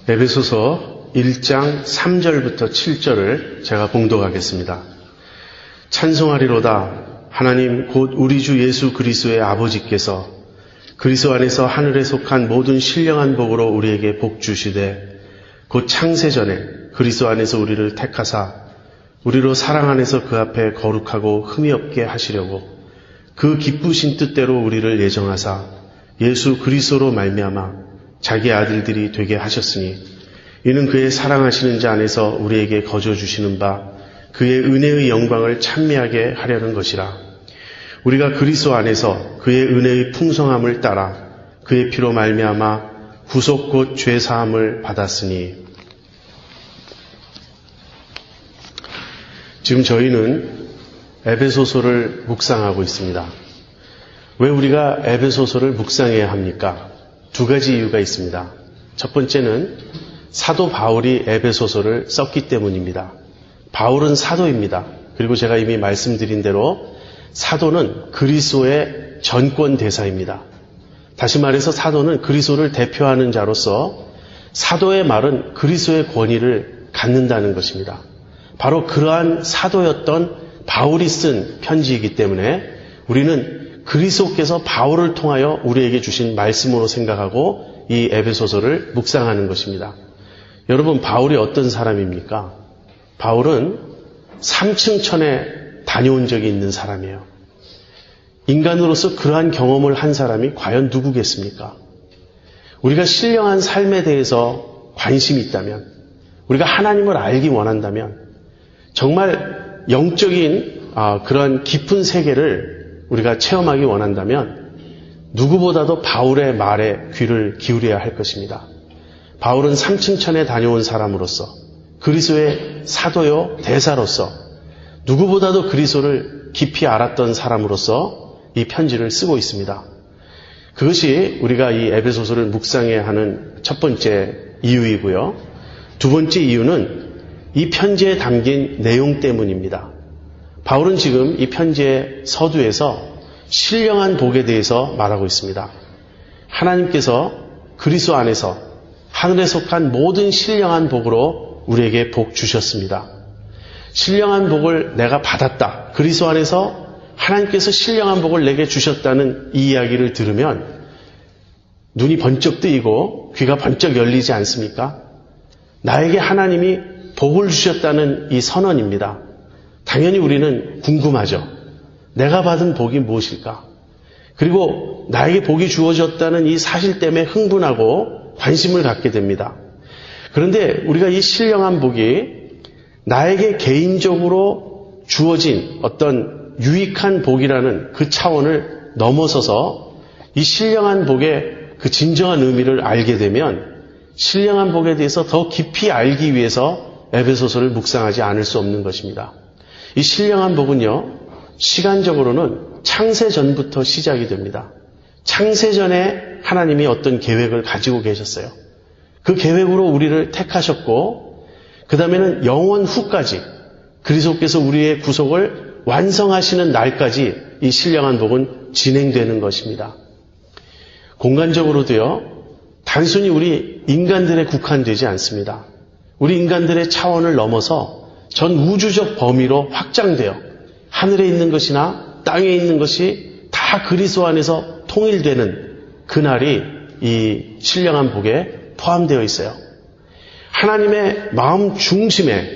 에베소서 1장 3절부터 7절을 제가 봉독하겠습니다. 찬송하리로다. 하나님 곧 우리 주 예수 그리스도의 아버지께서 그리스도 안에서 하늘에 속한 모든 신령한 복으로 우리에게 복 주시되 곧 창세전에 그리스도 안에서 우리를 택하사 우리로 사랑 안에서 그 앞에 거룩하고 흠이 없게 하시려고 그 기쁘신 뜻대로 우리를 예정하사 예수 그리스도로 말미암아 자기 아들들이 되게 하셨으니 이는 그의 사랑하시는 자 안에서 우리에게 거저 주시는 바 그의 은혜의 영광을 찬미하게 하려는 것이라. 우리가 그리스도 안에서 그의 은혜의 풍성함을 따라 그의 피로 말미암아 구속 곧 죄 사함을 받았으니. 지금 저희는 에베소서를 묵상하고 있습니다. 왜 우리가 에베소서를 묵상해야 합니까? 두 가지 이유가 있습니다. 첫 번째는 사도 바울이 에베소서를 썼기 때문입니다. 바울은 사도입니다. 그리고 제가 이미 말씀드린 대로 사도는 그리스도의 전권 대사입니다. 다시 말해서 사도는 그리스도를 대표하는 자로서 사도의 말은 그리스도의 권위를 갖는다는 것입니다. 바로 그러한 사도였던 바울이 쓴 편지이기 때문에 우리는 그리스도께서 바울을 통하여 우리에게 주신 말씀으로 생각하고 이 에베소서를 묵상하는 것입니다. 여러분, 바울이 어떤 사람입니까? 바울은 3층 천에 다녀온 적이 있는 사람이에요. 인간으로서 그러한 경험을 한 사람이 과연 누구겠습니까? 우리가 신령한 삶에 대해서 관심이 있다면, 우리가 하나님을 알기 원한다면, 정말 영적인 그런 깊은 세계를 우리가 체험하기 원한다면 누구보다도 바울의 말에 귀를 기울여야 할 것입니다. 바울은 3층 천에 다녀온 사람으로서 그리스도의 사도요 대사로서 누구보다도 그리스도를 깊이 알았던 사람으로서 이 편지를 쓰고 있습니다. 그것이 우리가 이 에베소서를 묵상해야 하는 첫 번째 이유이고요. 두 번째 이유는 이 편지에 담긴 내용 때문입니다. 바울은 지금 이 편지의 서두에서 신령한 복에 대해서 말하고 있습니다. 하나님께서 그리스도 안에서 하늘에 속한 모든 신령한 복으로 우리에게 복 주셨습니다. 신령한 복을 내가 받았다. 그리스도 안에서 하나님께서 신령한 복을 내게 주셨다는 이 이야기를 들으면 눈이 번쩍 뜨이고 귀가 번쩍 열리지 않습니까? 나에게 하나님이 복을 주셨다는 이 선언입니다. 당연히 우리는 궁금하죠. 내가 받은 복이 무엇일까? 그리고 나에게 복이 주어졌다는 이 사실 때문에 흥분하고 관심을 갖게 됩니다. 그런데 우리가 이 신령한 복이 나에게 개인적으로 주어진 어떤 유익한 복이라는 그 차원을 넘어서서 이 신령한 복의 그 진정한 의미를 알게 되면 신령한 복에 대해서 더 깊이 알기 위해서 에베소서를 묵상하지 않을 수 없는 것입니다. 이 신령한 복은요, 시간적으로는 창세 전부터 시작이 됩니다. 창세 전에 하나님이 어떤 계획을 가지고 계셨어요. 그 계획으로 우리를 택하셨고, 그 다음에는 영원 후까지 그리스도께서 우리의 구속을 완성하시는 날까지 이 신령한 복은 진행되는 것입니다. 공간적으로도요, 단순히 우리 인간들에 국한되지 않습니다. 우리 인간들의 차원을 넘어서 전 우주적 범위로 확장되어 하늘에 있는 것이나 땅에 있는 것이 다 그리스도 안에서 통일되는 그날이 이 신령한 복에 포함되어 있어요. 하나님의 마음 중심에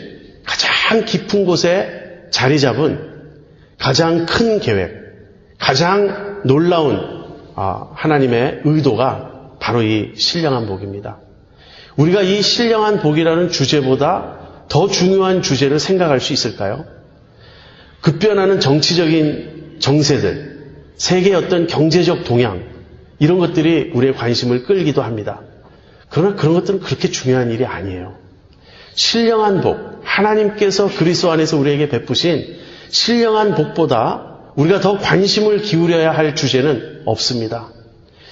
가장 깊은 곳에 자리 잡은 가장 큰 계획, 가장 놀라운 하나님의 의도가 바로 이 신령한 복입니다. 우리가 이 신령한 복이라는 주제보다 더 중요한 주제를 생각할 수 있을까요? 급변하는 정치적인 정세들, 세계의 어떤 경제적 동향, 이런 것들이 우리의 관심을 끌기도 합니다. 그러나 그런 것들은 그렇게 중요한 일이 아니에요. 신령한 복, 하나님께서 그리스도 안에서 우리에게 베푸신 신령한 복보다 우리가 더 관심을 기울여야 할 주제는 없습니다.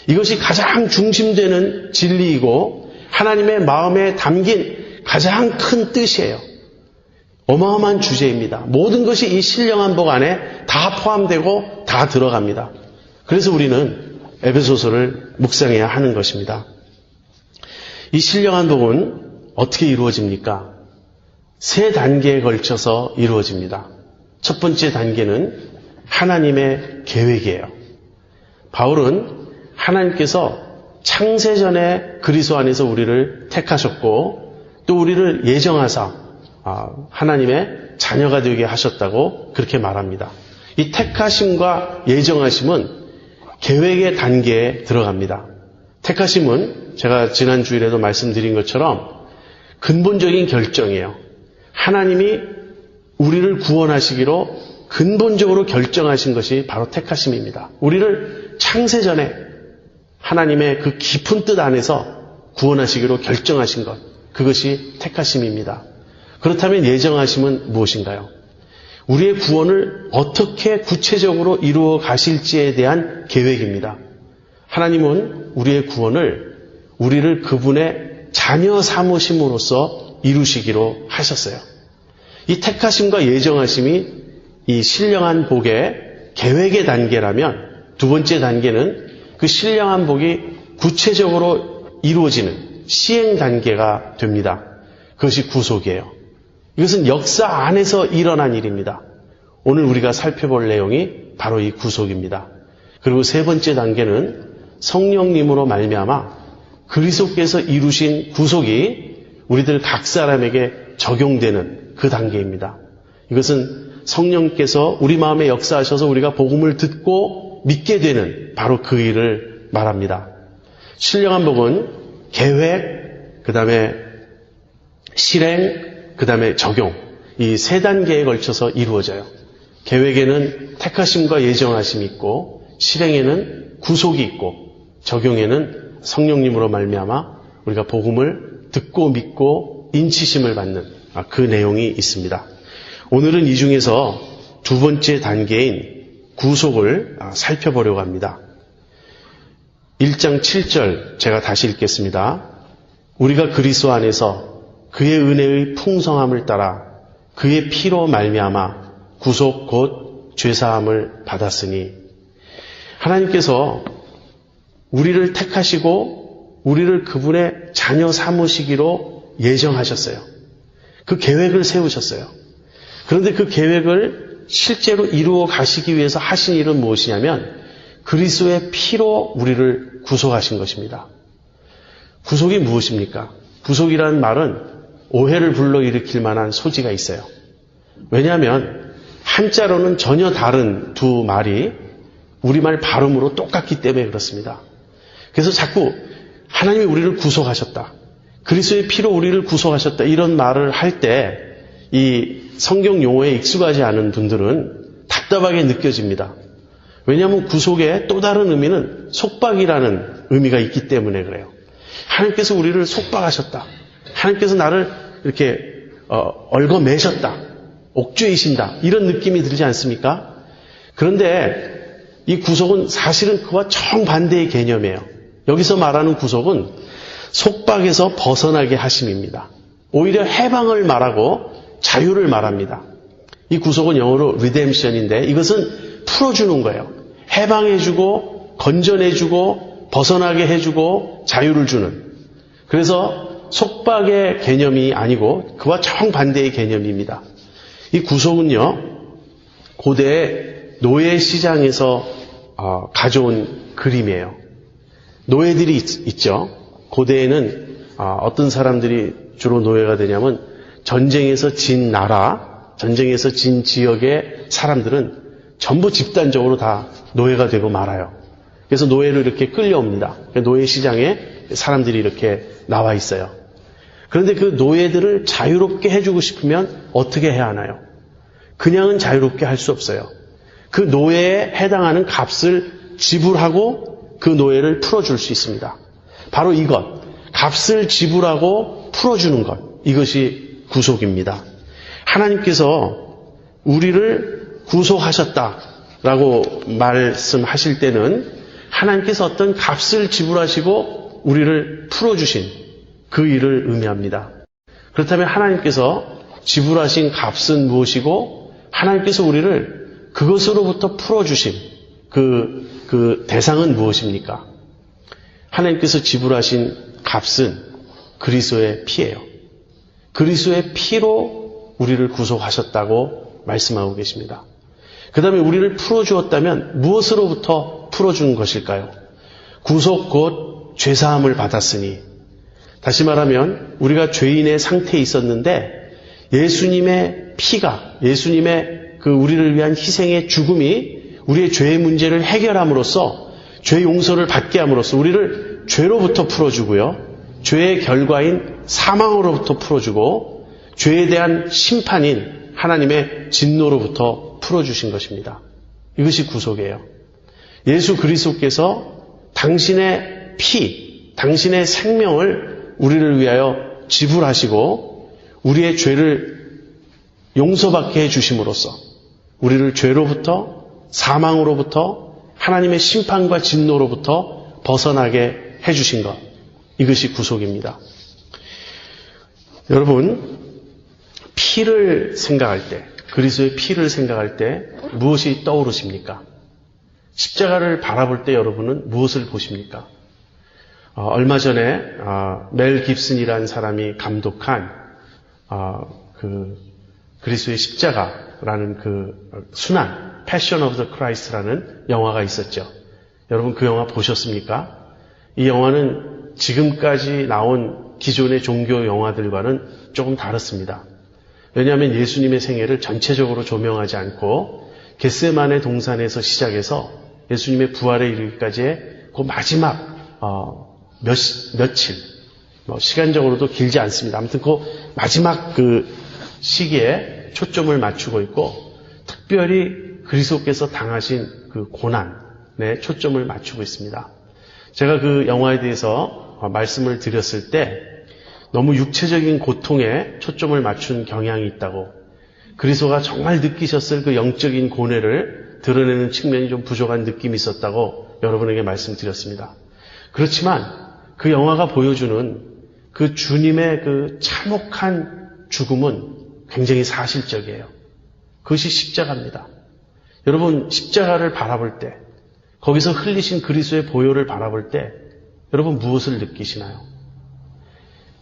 이것이 가장 중심되는 진리이고 하나님의 마음에 담긴 가장 큰 뜻이에요. 어마어마한 주제입니다. 모든 것이 이 신령한 복 안에 다 포함되고 다 들어갑니다. 그래서 우리는 에베소서를 묵상해야 하는 것입니다. 이 신령한 복은 어떻게 이루어집니까? 세 단계에 걸쳐서 이루어집니다. 첫 번째 단계는 하나님의 계획이에요. 바울은 하나님께서 창세전에 그리스도 안에서 우리를 택하셨고 또 우리를 예정하사 하나님의 자녀가 되게 하셨다고 그렇게 말합니다. 이 택하심과 예정하심은 계획의 단계에 들어갑니다. 택하심은 제가 지난 주일에도 말씀드린 것처럼 근본적인 결정이에요. 하나님이 우리를 구원하시기로 근본적으로 결정하신 것이 바로 택하심입니다. 우리를 창세전에 하나님의 그 깊은 뜻 안에서 구원하시기로 결정하신 것, 그것이 택하심입니다. 그렇다면 예정하심은 무엇인가요? 우리의 구원을 어떻게 구체적으로 이루어 가실지에 대한 계획입니다. 하나님은 우리의 구원을 우리를 그분의 자녀 삼으심으로써 이루시기로 하셨어요. 이 택하심과 예정하심이 이 신령한 복의 계획의 단계라면 두 번째 단계는 그 신령한 복이 구체적으로 이루어지는 시행 단계가 됩니다. 그것이 구속이에요. 이것은 역사 안에서 일어난 일입니다. 오늘 우리가 살펴볼 내용이 바로 이 구속입니다. 그리고 세 번째 단계는 성령님으로 말미암아 그리스도께서 이루신 구속이 우리들 각 사람에게 적용되는 그 단계입니다. 이것은 성령께서 우리 마음에 역사하셔서 우리가 복음을 듣고 믿게 되는 바로 그 일을 말합니다. 신령한 복은 계획, 그 다음에 실행, 그 다음에 적용, 이 세 단계에 걸쳐서 이루어져요. 계획에는 택하심과 예정하심이 있고 실행에는 구속이 있고 적용에는 성령님으로 말미암아 우리가 복음을 듣고 믿고 인치심을 받는 그 내용이 있습니다. 오늘은 이 중에서 두 번째 단계인 구속을 살펴보려고 합니다. 1장 7절 제가 다시 읽겠습니다. 우리가 그리스도 안에서 그의 은혜의 풍성함을 따라 그의 피로 말미암아 구속 곧 죄사함을 받았으니 하나님께서 우리를 택하시고 우리를 그분의 자녀 삼으시기로 예정하셨어요. 그 계획을 세우셨어요. 그런데 그 계획을 실제로 이루어 가시기 위해서 하신 일은 무엇이냐면 그리스도의 피로 우리를 구속하신 것입니다. 구속이 무엇입니까? 구속이라는 말은 오해를 불러일으킬 만한 소지가 있어요. 왜냐하면 한자로는 전혀 다른 두 말이 우리말 발음으로 똑같기 때문에 그렇습니다. 그래서 자꾸 하나님이 우리를 구속하셨다. 그리스도의 피로 우리를 구속하셨다. 이런 말을 할 때 이 성경 용어에 익숙하지 않은 분들은 답답하게 느껴집니다. 왜냐하면 구속의 또 다른 의미는 속박이라는 의미가 있기 때문에 그래요. 하나님께서 우리를 속박하셨다. 하나님께서 나를 이렇게 얽어매셨다. 옥죄이신다. 이런 느낌이 들지 않습니까? 그런데 이 구속은 사실은 그와 정반대의 개념이에요. 여기서 말하는 구속은 속박에서 벗어나게 하심입니다. 오히려 해방을 말하고 자유를 말합니다. 이 구속은 영어로 redemption인데 이것은 풀어주는 거예요. 해방해주고 건전해주고 벗어나게 해주고 자유를 주는. 그래서 속박의 개념이 아니고 그와 정반대의 개념입니다. 이 구속은요, 고대 노예 시장에서 가져온 그림이에요. 노예들이 있죠. 고대에는 어떤 사람들이 주로 노예가 되냐면 전쟁에서 진 나라, 전쟁에서 진 지역의 사람들은 전부 집단적으로 다 노예가 되고 말아요. 그래서 노예로 이렇게 끌려옵니다. 노예 시장에 사람들이 이렇게 나와 있어요. 그런데 그 노예들을 자유롭게 해주고 싶으면 어떻게 해야 하나요? 그냥은 자유롭게 할 수 없어요. 그 노예에 해당하는 값을 지불하고 그 노예를 풀어줄 수 있습니다. 바로 이것, 값을 지불하고 풀어주는 것, 이것이 구속입니다. 하나님께서 우리를 구속하셨다라고 말씀하실 때는 하나님께서 어떤 값을 지불하시고 우리를 풀어주신 그 일을 의미합니다. 그렇다면 하나님께서 지불하신 값은 무엇이고 하나님께서 우리를 그것으로부터 풀어주신 그 대상은 무엇입니까? 하나님께서 지불하신 값은 그리스도의 피예요. 그리스도의 피로 우리를 구속하셨다고 말씀하고 계십니다. 그 다음에 우리를 풀어주었다면 무엇으로부터 풀어준 것일까요? 구속 곧 죄사함을 받았으니, 다시 말하면 우리가 죄인의 상태에 있었는데 예수님의 피가, 예수님의 그 우리를 위한 희생의 죽음이 우리의 죄의 문제를 해결함으로써, 죄 용서를 받게 함으로써 우리를 죄로부터 풀어주고요, 죄의 결과인 사망으로부터 풀어주고 죄에 대한 심판인 하나님의 진노로부터 풀어주신 것입니다. 이것이 구속이에요. 예수 그리스도께서 당신의 피, 당신의 생명을 우리를 위하여 지불하시고 우리의 죄를 용서받게 해주심으로써 우리를 죄로부터, 사망으로부터, 하나님의 심판과 진노로부터 벗어나게 해주신 것, 이것이 구속입니다. 여러분, 피를 생각할 때, 그리스도의 피를 생각할 때 무엇이 떠오르십니까? 십자가를 바라볼 때 여러분은 무엇을 보십니까? 얼마 전에 멜 깁슨이라는 사람이 감독한 그리스도의 십자가라는 그 순환, Passion of the Christ라는 영화가 있었죠. 여러분 그 영화 보셨습니까? 이 영화는 지금까지 나온 기존의 종교 영화들과는 조금 다릅니다. 왜냐하면 예수님의 생애를 전체적으로 조명하지 않고 겟세마네 동산에서 시작해서 예수님의 부활에 이르기까지의 그 마지막 며칠, 시간적으로도 길지 않습니다. 아무튼 그 마지막 그 시기에 초점을 맞추고 있고 특별히 그리스도께서 당하신 그 고난에 초점을 맞추고 있습니다. 제가 그 영화에 대해서 말씀을 드렸을 때 너무 육체적인 고통에 초점을 맞춘 경향이 있다고, 그리스도가 정말 느끼셨을 그 영적인 고뇌를 드러내는 측면이 좀 부족한 느낌이 있었다고 여러분에게 말씀드렸습니다. 그렇지만 그 영화가 보여주는 그 주님의 그 참혹한 죽음은 굉장히 사실적이에요. 그것이 십자가입니다. 여러분, 십자가를 바라볼 때, 거기서 흘리신 그리스도의 보혈을 바라볼 때 여러분 무엇을 느끼시나요?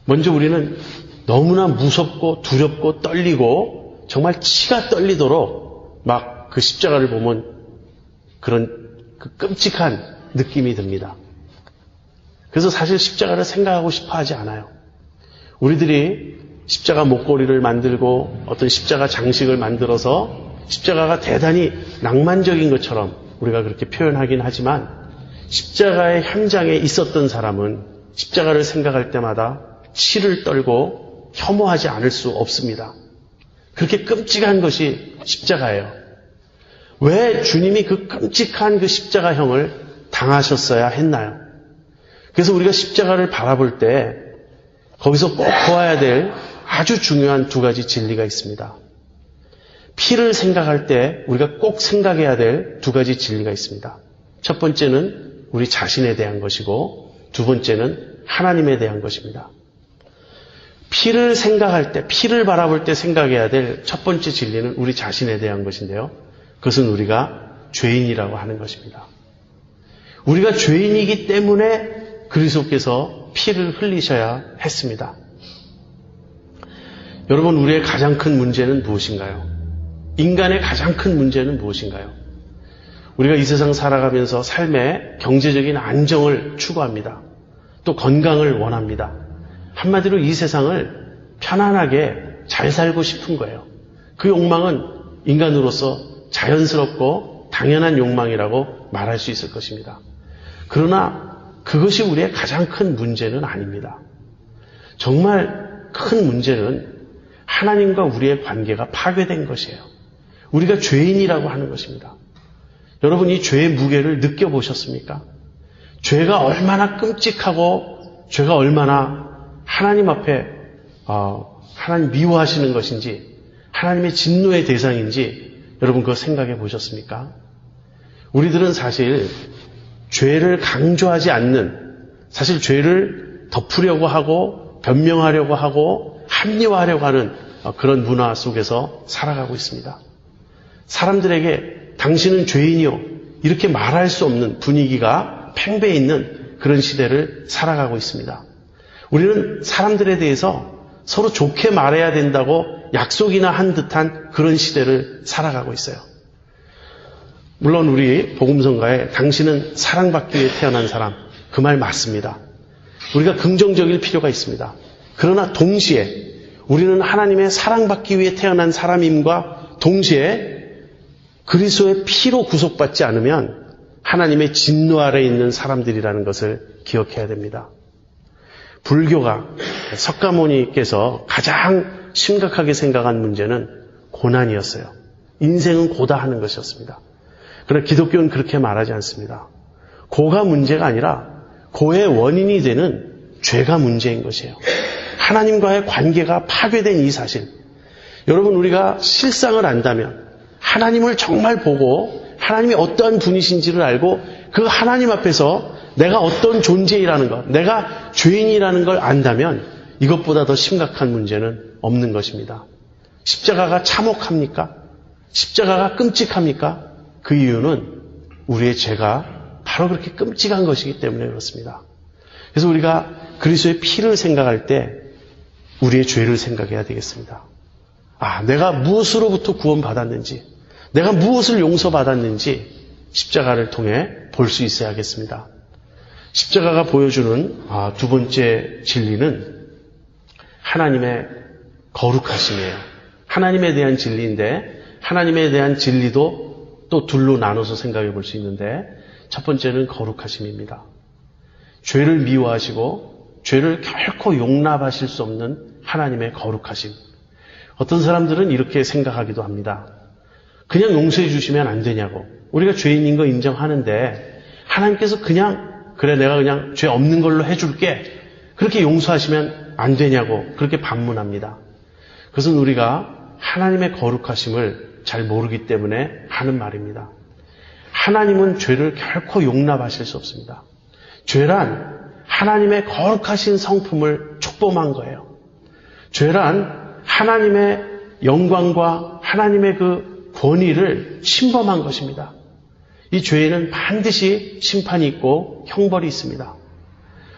먼저 우리는 너무나 무섭고 두렵고 떨리고 정말 치가 떨리도록 막 그 십자가를 보면 그런 그 끔찍한 느낌이 듭니다. 그래서 사실 십자가를 생각하고 싶어 하지 않아요. 우리들이 십자가 목걸이를 만들고 어떤 십자가 장식을 만들어서 십자가가 대단히 낭만적인 것처럼 우리가 그렇게 표현하긴 하지만 십자가의 현장에 있었던 사람은 십자가를 생각할 때마다 치를 떨고 혐오하지 않을 수 없습니다. 그렇게 끔찍한 것이 십자가예요. 왜 주님이 그 끔찍한 그 십자가형을 당하셨어야 했나요? 그래서 우리가 십자가를 바라볼 때 거기서 꼭 보아야 될 아주 중요한 두 가지 진리가 있습니다. 피를 생각할 때 우리가 꼭 생각해야 될 두 가지 진리가 있습니다. 첫 번째는 우리 자신에 대한 것이고 두 번째는 하나님에 대한 것입니다. 피를 생각할 때, 피를 바라볼 때 생각해야 될 첫 번째 진리는 우리 자신에 대한 것인데요. 그것은 우리가 죄인이라고 하는 것입니다. 우리가 죄인이기 때문에 그리스도께서 피를 흘리셔야 했습니다. 여러분, 우리의 가장 큰 문제는 무엇인가요? 인간의 가장 큰 문제는 무엇인가요? 우리가 이 세상 살아가면서 삶의 경제적인 안정을 추구합니다. 또 건강을 원합니다. 한마디로 이 세상을 편안하게 잘 살고 싶은 거예요. 그 욕망은 인간으로서 자연스럽고 당연한 욕망이라고 말할 수 있을 것입니다. 그러나 그것이 우리의 가장 큰 문제는 아닙니다. 정말 큰 문제는 하나님과 우리의 관계가 파괴된 것이에요. 우리가 죄인이라고 하는 것입니다. 여러분, 이 죄의 무게를 느껴보셨습니까? 죄가 얼마나 끔찍하고 죄가 얼마나 하나님 앞에 하나님 미워하시는 것인지 하나님의 진노의 대상인지 여러분 그거 생각해 보셨습니까? 우리들은 사실 죄를 강조하지 않는, 사실 죄를 덮으려고 하고 변명하려고 하고 합리화하려고 하는 그런 문화 속에서 살아가고 있습니다. 사람들에게 당신은 죄인이요 이렇게 말할 수 없는 분위기가 팽배해 있는 그런 시대를 살아가고 있습니다. 우리는 사람들에 대해서 서로 좋게 말해야 된다고 약속이나 한 듯한 그런 시대를 살아가고 있어요. 물론 우리 복음성가에 당신은 사랑받기 위해 태어난 사람, 그 말 맞습니다. 우리가 긍정적일 필요가 있습니다. 그러나 동시에 우리는 하나님의 사랑받기 위해 태어난 사람임과 동시에 그리스도의 피로 구속받지 않으면 하나님의 진노 아래에 있는 사람들이라는 것을 기억해야 됩니다. 불교가 석가모니께서 가장 심각하게 생각한 문제는 고난이었어요. 인생은 고다 하는 것이었습니다. 그러나 기독교는 그렇게 말하지 않습니다. 고가 문제가 아니라 고의 원인이 되는 죄가 문제인 것이에요. 하나님과의 관계가 파괴된 이 사실. 여러분, 우리가 실상을 안다면 하나님을 정말 보고 하나님이 어떠한 분이신지를 알고 그 하나님 앞에서 내가 어떤 존재이라는 것, 내가 죄인이라는 걸 안다면 이것보다 더 심각한 문제는 없는 것입니다. 십자가가 참혹합니까? 십자가가 끔찍합니까? 그 이유는 우리의 죄가 바로 그렇게 끔찍한 것이기 때문에 그렇습니다. 그래서 우리가 그리스도의 피를 생각할 때 우리의 죄를 생각해야 되겠습니다. 내가 무엇으로부터 구원받았는지, 내가 무엇을 용서받았는지 십자가를 통해 볼 수 있어야겠습니다. 십자가가 보여주는 두 번째 진리는 하나님의 거룩하심이에요. 하나님에 대한 진리인데 하나님에 대한 진리도 또 둘로 나눠서 생각해 볼 수 있는데 첫 번째는 거룩하심입니다. 죄를 미워하시고 죄를 결코 용납하실 수 없는 하나님의 거룩하심. 어떤 사람들은 이렇게 생각하기도 합니다. 그냥 용서해 주시면 안 되냐고. 우리가 죄인인 거 인정하는데 하나님께서 그래 내가 그냥 죄 없는 걸로 해줄게. 그렇게 용서하시면 안 되냐고 그렇게 반문합니다. 그것은 우리가 하나님의 거룩하심을 잘 모르기 때문에 하는 말입니다. 하나님은 죄를 결코 용납하실 수 없습니다. 죄란 하나님의 거룩하신 성품을 촉범한 거예요. 죄란 하나님의 영광과 하나님의 그 권위를 침범한 것입니다. 이 죄에는 반드시 심판이 있고 형벌이 있습니다.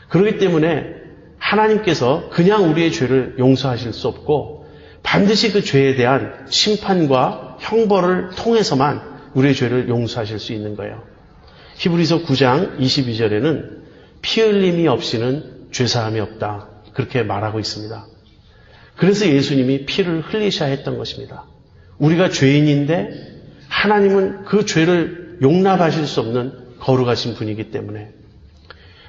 그렇기 때문에 하나님께서 그냥 우리의 죄를 용서하실 수 없고 반드시 그 죄에 대한 심판과 형벌을 통해서만 우리의 죄를 용서하실 수 있는 거예요. 히브리서 9장 22절에는 피 흘림이 없이는 죄사함이 없다. 그렇게 말하고 있습니다. 그래서 예수님이 피를 흘리셔야 했던 것입니다. 우리가 죄인인데 하나님은 그 죄를 용납하실 수 없는 거룩하신 분이기 때문에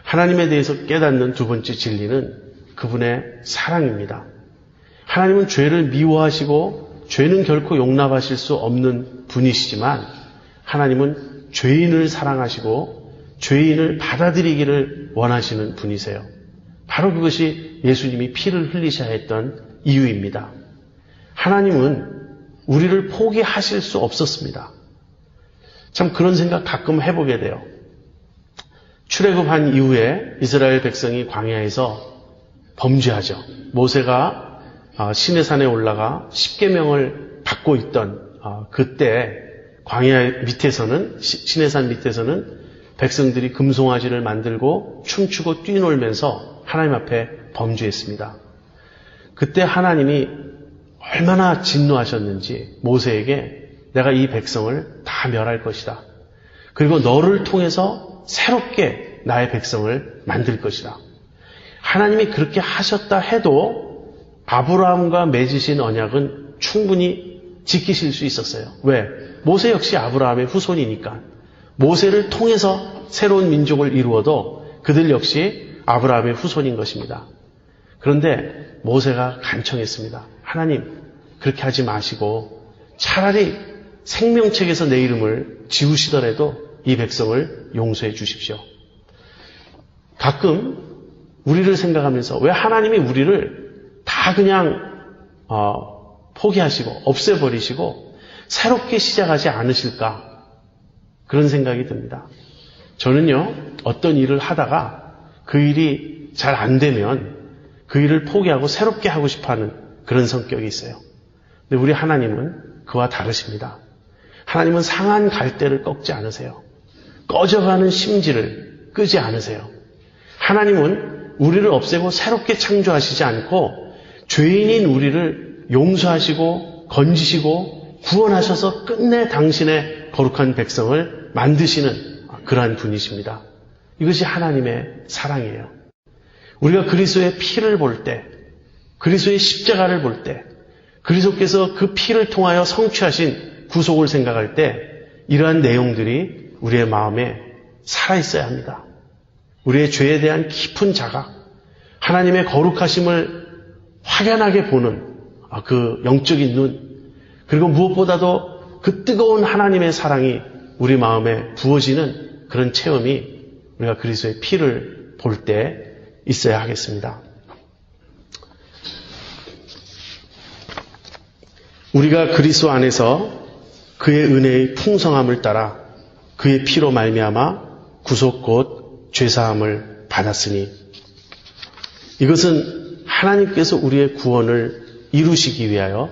하나님에 대해서 깨닫는 두 번째 진리는 그분의 사랑입니다. 하나님은 죄를 미워하시고 죄는 결코 용납하실 수 없는 분이시지만 하나님은 죄인을 사랑하시고 죄인을 받아들이기를 원하시는 분이세요. 바로 그것이 예수님이 피를 흘리셔야 했던 이유입니다. 하나님은 우리를 포기하실 수 없었습니다. 참 그런 생각 가끔 해보게 돼요. 출애굽한 이후에 이스라엘 백성이 광야에서 범죄하죠. 모세가 시내산에 올라가 십계명을 받고 있던 그때 광야 밑에서는 시내산 밑에서는 백성들이 금송아지를 만들고 춤추고 뛰놀면서 하나님 앞에 범죄했습니다. 그때 하나님이 얼마나 진노하셨는지 모세에게 내가 이 백성을 다 멸할 것이다. 그리고 너를 통해서 새롭게 나의 백성을 만들 것이다. 하나님이 그렇게 하셨다 해도 아브라함과 맺으신 언약은 충분히 지키실 수 있었어요. 왜? 모세 역시 아브라함의 후손이니까. 모세를 통해서 새로운 민족을 이루어도 그들 역시 아브라함의 후손인 것입니다. 그런데 모세가 간청했습니다. 하나님, 그렇게 하지 마시고 차라리 생명책에서 내 이름을 지우시더라도 이 백성을 용서해 주십시오. 가끔 우리를 생각하면서 왜 하나님이 우리를 다 그냥 포기하시고 없애버리시고 새롭게 시작하지 않으실까 그런 생각이 듭니다. 저는요 어떤 일을 하다가 그 일이 잘 안 되면 그 일을 포기하고 새롭게 하고 싶어하는 그런 성격이 있어요. 근데 우리 하나님은 그와 다르십니다. 하나님은 상한 갈대를 꺾지 않으세요. 꺼져가는 심지를 끄지 않으세요. 하나님은 우리를 없애고 새롭게 창조하시지 않고 죄인인 우리를 용서하시고 건지시고 구원하셔서 끝내 당신의 거룩한 백성을 만드시는 그러한 분이십니다. 이것이 하나님의 사랑이에요. 우리가 그리스도의 피를 볼 때, 그리스도의 십자가를 볼 때, 그리스도께서 그 피를 통하여 성취하신 구속을 생각할 때 이러한 내용들이 우리의 마음에 살아있어야 합니다. 우리의 죄에 대한 깊은 자각, 하나님의 거룩하심을 확연하게 보는 그 영적인 눈, 그리고 무엇보다도 그 뜨거운 하나님의 사랑이 우리 마음에 부어지는 그런 체험이 우리가 그리스도의 피를 볼 때 있어야 하겠습니다. 우리가 그리스도 안에서 그의 은혜의 풍성함을 따라 그의 피로 말미암아 구속 곧 죄사함을 받았으니, 이것은 하나님께서 우리의 구원을 이루시기 위하여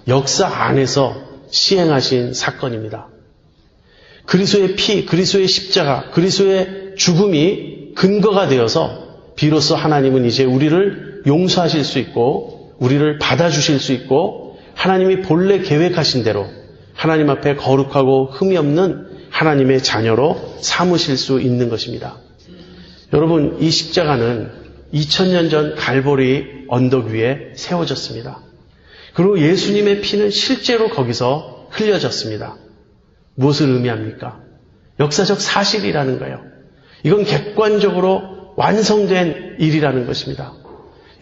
역사 안에서 시행하신 사건입니다. 그리스도의 피, 그리스도의 십자가, 그리스도의 죽음이 근거가 되어서 비로소 하나님은 이제 우리를 용서하실 수 있고 우리를 받아주실 수 있고 하나님이 본래 계획하신 대로 하나님 앞에 거룩하고 흠이 없는 하나님의 자녀로 삼으실 수 있는 것입니다. 여러분, 이 십자가는 2000년 전 갈보리 언덕 위에 세워졌습니다. 그리고 예수님의 피는 실제로 거기서 흘려졌습니다. 무엇을 의미합니까? 역사적 사실이라는 거예요. 이건 객관적으로 완성된 일이라는 것입니다.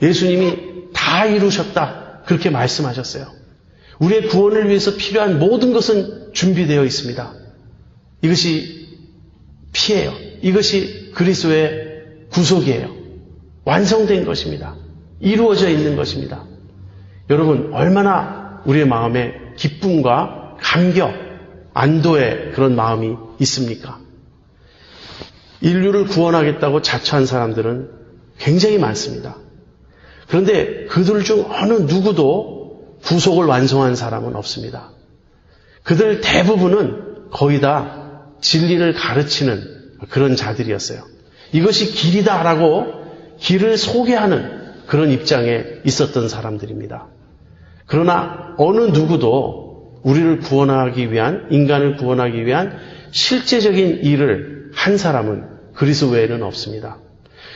예수님이 다 이루셨다, 그렇게 말씀하셨어요. 우리의 구원을 위해서 필요한 모든 것은 준비되어 있습니다. 이것이 피예요. 이것이 그리스도의 구속이에요. 완성된 것입니다. 이루어져 있는 것입니다. 여러분, 얼마나 우리의 마음에 기쁨과 감격, 안도의 그런 마음이 있습니까? 인류를 구원하겠다고 자처한 사람들은 굉장히 많습니다. 그런데 그들 중 어느 누구도 구속을 완성한 사람은 없습니다. 그들 대부분은 거의 다 진리를 가르치는 그런 자들이었어요. 이것이 길이다라고 길을 소개하는 그런 입장에 있었던 사람들입니다. 그러나 어느 누구도 우리를 구원하기 위한, 인간을 구원하기 위한 실제적인 일을 한 사람은 그리스도 외에는 없습니다.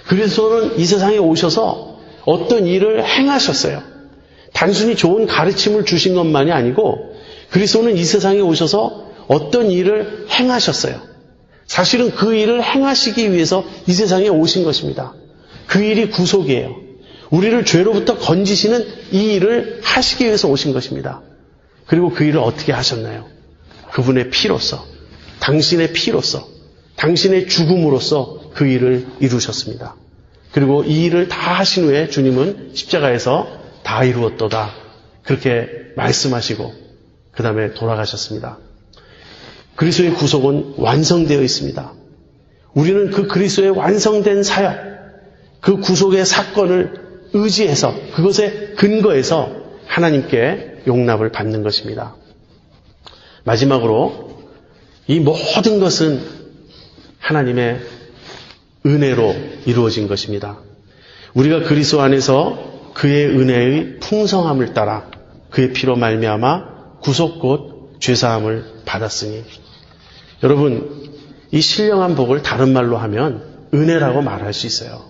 그리스도는 이 세상에 오셔서 어떤 일을 행하셨어요. 단순히 좋은 가르침을 주신 것만이 아니고 그리스도는 이 세상에 오셔서 어떤 일을 행하셨어요. 사실은 그 일을 행하시기 위해서 이 세상에 오신 것입니다. 그 일이 구속이에요. 우리를 죄로부터 건지시는 이 일을 하시기 위해서 오신 것입니다. 그리고 그 일을 어떻게 하셨나요? 그분의 피로서, 당신의 피로서, 당신의 죽음으로써 그 일을 이루셨습니다. 그리고 이 일을 다 하신 후에 주님은 십자가에서 다 이루었도다, 그렇게 말씀하시고 그 다음에 돌아가셨습니다. 그리스도의 구속은 완성되어 있습니다. 우리는 그 그리스도의 완성된 사역, 그 구속의 사건을 의지해서, 그것에 근거해서 하나님께 용납을 받는 것입니다. 마지막으로 이 모든 것은 하나님의 은혜로 이루어진 것입니다. 우리가 그리스도 안에서 그의 은혜의 풍성함을 따라 그의 피로 말미암아 구속 곧 죄사함을 받았으니, 여러분, 이 신령한 복을 다른 말로 하면 은혜라고 말할 수 있어요.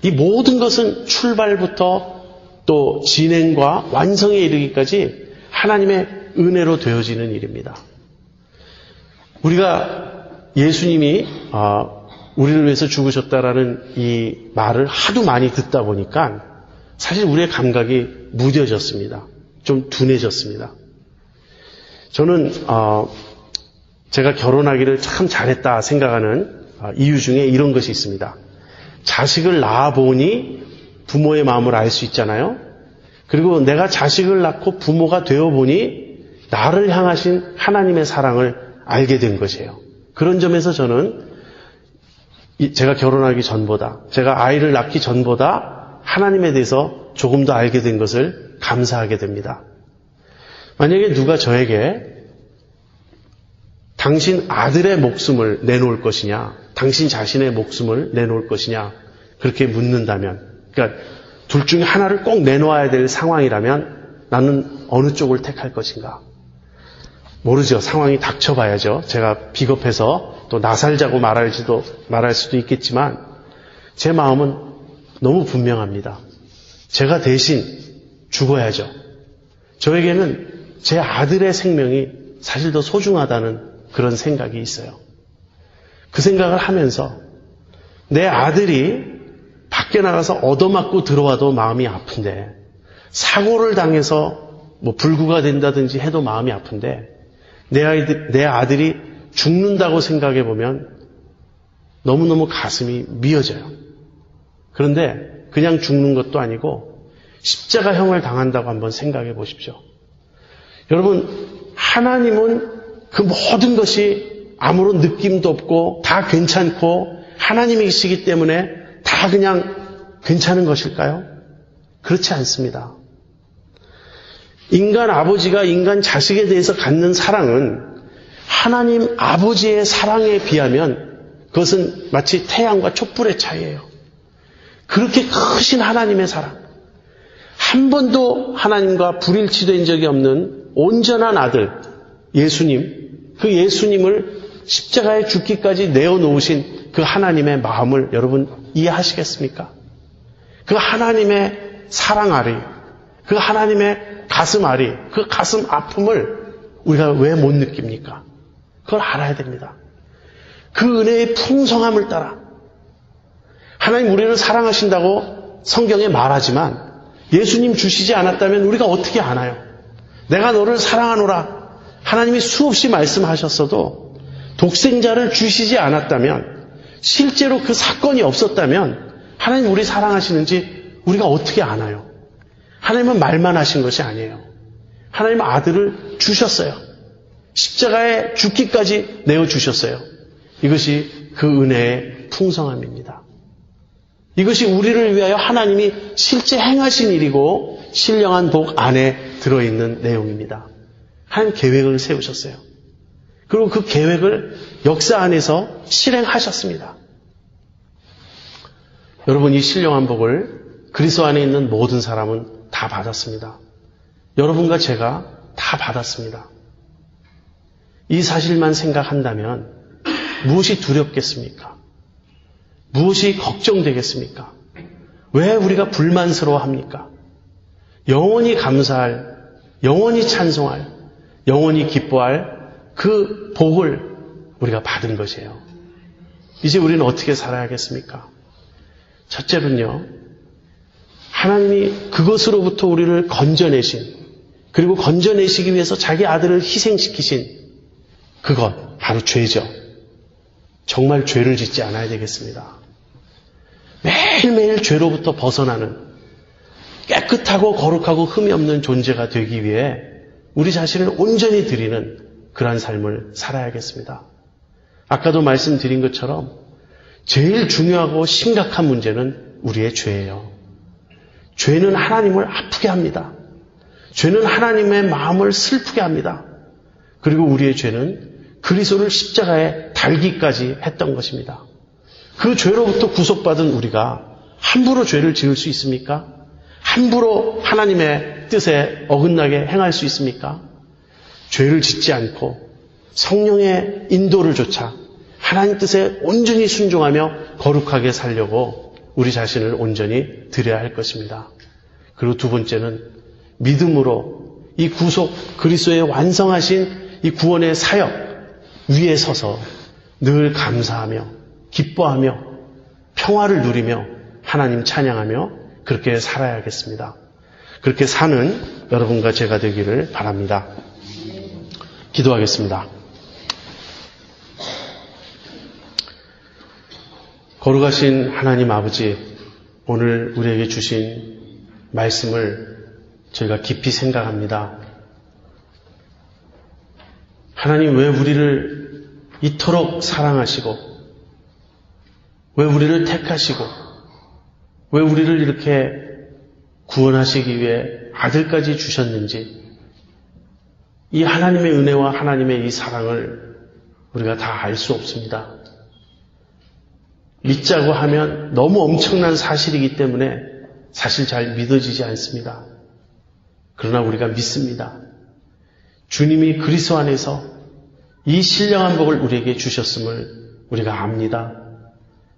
이 모든 것은 출발부터 또 진행과 완성에 이르기까지 하나님의 은혜로 되어지는 일입니다. 우리가 예수님이 우리를 위해서 죽으셨다라는 이 말을 하도 많이 듣다 보니까 사실 우리의 감각이 무뎌졌습니다. 좀 둔해졌습니다. 저는 제가 결혼하기를 참 잘했다 생각하는 이유 중에 이런 것이 있습니다. 자식을 낳아보니 부모의 마음을 알 수 있잖아요. 그리고 내가 자식을 낳고 부모가 되어보니 나를 향하신 하나님의 사랑을 알게 된 것이에요. 그런 점에서 저는 제가 결혼하기 전보다, 제가 아이를 낳기 전보다 하나님에 대해서 조금 더 알게 된 것을 감사하게 됩니다. 만약에 누가 저에게 당신 아들의 목숨을 내놓을 것이냐, 당신 자신의 목숨을 내놓을 것이냐, 그렇게 묻는다면, 그러니까 둘 중에 하나를 꼭 내놓아야 될 상황이라면 나는 어느 쪽을 택할 것인가? 모르죠. 상황이 닥쳐봐야죠. 제가 비겁해서 또 나살자고 말할 수도 있겠지만 제 마음은 너무 분명합니다. 제가 대신 죽어야죠. 저에게는 제 아들의 생명이 사실 더 소중하다는 그런 생각이 있어요. 그 생각을 하면서 내 아들이 밖에 나가서 얻어맞고 들어와도 마음이 아픈데, 사고를 당해서 불구가 된다든지 해도 마음이 아픈데, 내 아들이 죽는다고 생각해 보면 너무너무 가슴이 미어져요. 그런데 그냥 죽는 것도 아니고 십자가형을 당한다고 한번 생각해 보십시오. 여러분, 하나님은 그 모든 것이 아무런 느낌도 없고 다 괜찮고 하나님이시기 때문에 다 그냥 괜찮은 것일까요? 그렇지 않습니다. 인간 아버지가 인간 자식에 대해서 갖는 사랑은 하나님 아버지의 사랑에 비하면 그것은 마치 태양과 촛불의 차이예요. 그렇게 크신 하나님의 사랑, 한 번도 하나님과 불일치된 적이 없는 온전한 아들 예수님, 그 예수님을 십자가에 죽기까지 내어놓으신 그 하나님의 마음을 여러분 이해하시겠습니까? 그 하나님의 사랑 아리, 그 하나님의 가슴 아리, 그 가슴 아픔을 우리가 왜 못 느낍니까? 그걸 알아야 됩니다. 그 은혜의 풍성함을 따라 하나님 우리를 사랑하신다고 성경에 말하지만 예수님 주시지 않았다면 우리가 어떻게 아나요? 내가 너를 사랑하노라 하나님이 수없이 말씀하셨어도 독생자를 주시지 않았다면, 실제로 그 사건이 없었다면 하나님 우리 사랑하시는지 우리가 어떻게 아나요? 하나님은 말만 하신 것이 아니에요. 하나님은 아들을 주셨어요. 십자가에 죽기까지 내어주셨어요. 이것이 그 은혜의 풍성함입니다. 이것이 우리를 위하여 하나님이 실제 행하신 일이고 신령한 복 안에 들어있는 내용입니다. 하나님 계획을 세우셨어요. 그리고 그 계획을 역사 안에서 실행하셨습니다. 여러분, 이 신령한 복을 그리스도 안에 있는 모든 사람은 다 받았습니다. 여러분과 제가 다 받았습니다. 이 사실만 생각한다면 무엇이 두렵겠습니까? 무엇이 걱정되겠습니까? 왜 우리가 불만스러워합니까? 영원히 감사할, 영원히 찬송할, 영원히 기뻐할 그 복을 우리가 받은 것이에요. 이제 우리는 어떻게 살아야겠습니까? 첫째는요, 하나님이 그것으로부터 우리를 건져내신, 그리고 건져내시기 위해서 자기 아들을 희생시키신 그것, 바로 죄죠. 정말 죄를 짓지 않아야 되겠습니다. 매일매일 죄로부터 벗어나는 깨끗하고 거룩하고 흠이 없는 존재가 되기 위해 우리 자신을 온전히 드리는 그러한 삶을 살아야겠습니다. 아까도 말씀드린 것처럼 제일 중요하고 심각한 문제는 우리의 죄예요. 죄는 하나님을 아프게 합니다. 죄는 하나님의 마음을 슬프게 합니다. 그리고 우리의 죄는 그리스도를 십자가에 달기까지 했던 것입니다. 그 죄로부터 구속받은 우리가 함부로 죄를 지을 수 있습니까? 함부로 하나님의 뜻에 어긋나게 행할 수 있습니까? 죄를 짓지 않고 성령의 인도를 좇아 하나님 뜻에 온전히 순종하며 거룩하게 살려고 우리 자신을 온전히 드려야 할 것입니다. 그리고 두 번째는 믿음으로 이 구속 그리스도의 완성하신 이 구원의 사역 위에 서서 늘 감사하며 기뻐하며 평화를 누리며 하나님 찬양하며 그렇게 살아야겠습니다. 그렇게 사는 여러분과 제가 되기를 바랍니다. 기도하겠습니다. 거룩하신 하나님 아버지, 오늘 우리에게 주신 말씀을 저희가 깊이 생각합니다. 하나님, 왜 우리를 이토록 사랑하시고, 왜 우리를 택하시고, 왜 우리를 이렇게 구원하시기 위해 아들까지 주셨는지, 이 하나님의 은혜와 하나님의 이 사랑을 우리가 다 알 수 없습니다. 믿자고 하면 너무 엄청난 사실이기 때문에 사실 잘 믿어지지 않습니다. 그러나 우리가 믿습니다. 주님이 그리스도 안에서 이 신령한 복을 우리에게 주셨음을 우리가 압니다.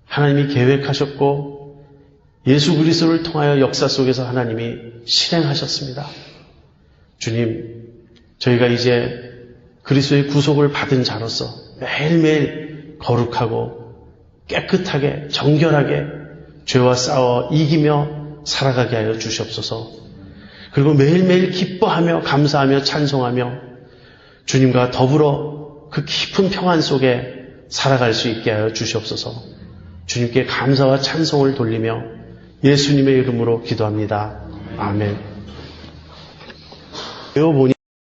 하나님이 계획하셨고 예수 그리스도를 통하여 역사 속에서 하나님이 실행하셨습니다. 주님, 저희가 이제 그리스도의 구속을 받은 자로서 매일매일 거룩하고 깨끗하게 정결하게 죄와 싸워 이기며 살아가게 하여 주시옵소서. 그리고 매일매일 기뻐하며 감사하며 찬송하며 주님과 더불어 그 깊은 평안 속에 살아갈 수 있게 하여 주시옵소서. 주님께 감사와 찬송을 돌리며 예수님의 이름으로 기도합니다. 아멘. 배워보니